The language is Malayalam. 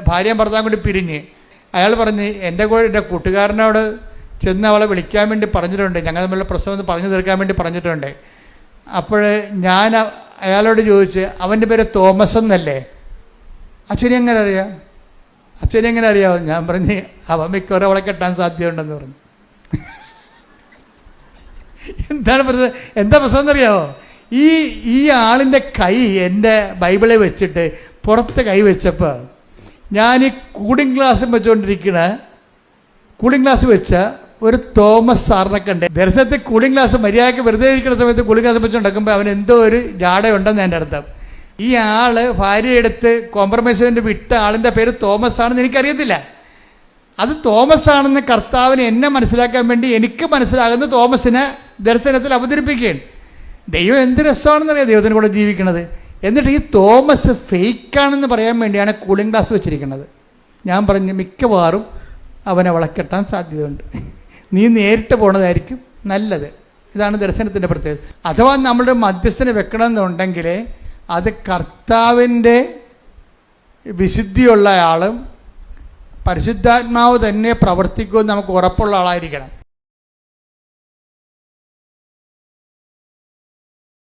ഭാര്യയും ഭർത്താവും കൂടി പിരിഞ്ഞ് അയാൾ പറഞ്ഞ് എൻ്റെ കൂട്ടുകാരനോട് ചെന്ന് അവളെ വിളിക്കാൻ വേണ്ടി പറഞ്ഞിട്ടുണ്ട്, ഞങ്ങൾ തമ്മിലുള്ള പ്രശ്നം ഒന്ന് പറഞ്ഞു തീർക്കാൻ വേണ്ടി പറഞ്ഞിട്ടുണ്ട്. അപ്പോൾ ഞാൻ അയാളോട് ചോദിച്ച്, അവൻ്റെ പേര് തോമസ് എന്നല്ലേ? അച്ഛനെങ്ങനെ അറിയാം? അച്ഛനെങ്ങനെ അറിയാമോ? ഞാൻ പറഞ്ഞ് അവൻ മിക്കവാറും അവളെ കെട്ടാൻ സാധ്യതയുണ്ടെന്ന് പറഞ്ഞു. എന്താ പ്രശ്നം എന്നറിയാമോ? ഈ ആളിൻ്റെ കൈ എൻ്റെ ബൈബിളിൽ വെച്ചിട്ട് പുറത്ത് കൈ വെച്ചപ്പോൾ ഞാൻ ഈ കൂളിംഗ് ഗ്ലാസ് വെച്ചുകൊണ്ടിരിക്കണ കൂളിംഗ് ഗ്ലാസ് വെച്ച ഒരു തോമസ് സാറിനെ കണ്ട്. ദർശനത്തിൽ കൂളിംഗ് ഗ്ലാസ് മര്യാദയ്ക്ക് വെറുതെ ഇരിക്കുന്ന സമയത്ത് കൂളിംഗ് ഗ്ലാസ് വെച്ചുകൊണ്ടിരിക്കുമ്പോൾ അവൻ എന്തോ ഒരു ജാടയുണ്ടെന്ന് എൻ്റെ അർത്ഥം. ഈ ആള് ഭാര്യയെടുത്ത് കോംപ്രമൈസിന് വിട്ട ആളിൻ്റെ പേര് തോമസ് ആണെന്ന് എനിക്കറിയത്തില്ല. അത് തോമസ് ആണെന്ന് കർത്താവിന് എന്നെ മനസ്സിലാക്കാൻ വേണ്ടി എനിക്ക് മനസ്സിലാകുന്ന തോമസിനെ ദർശനത്തിൽ അവതരിപ്പിക്കുകയാണ്. ദൈവം എന്ത് രസമാണെന്നറിയാം ദൈവത്തിന് കൂടെ ജീവിക്കണത്. എന്നിട്ട് ഈ തോമസ് ഫേക്കാണെന്ന് പറയാൻ വേണ്ടിയാണ് കൂളിംഗ് ഗ്ലാസ് വെച്ചിരിക്കുന്നത്. ഞാൻ പറഞ്ഞു മിക്കവാറും അവനെ വളക്കെട്ടാൻ സാധ്യതയുണ്ട്, നീ നേരിട്ട് പോണതായിരിക്കും നല്ലത്. ഇതാണ് ദർശനത്തിൻ്റെ പ്രത്യേകത. അഥവാ നമ്മളുടെ മധ്യസ്ഥനെ വെക്കണമെന്നുണ്ടെങ്കിൽ അത് കർത്താവിൻ്റെ വിശുദ്ധിയുള്ള ആളും പരിശുദ്ധാത്മാവ് തന്നെ പ്രവർത്തിക്കുമെന്ന് നമുക്ക് ഉറപ്പുള്ള ആളായിരിക്കണം.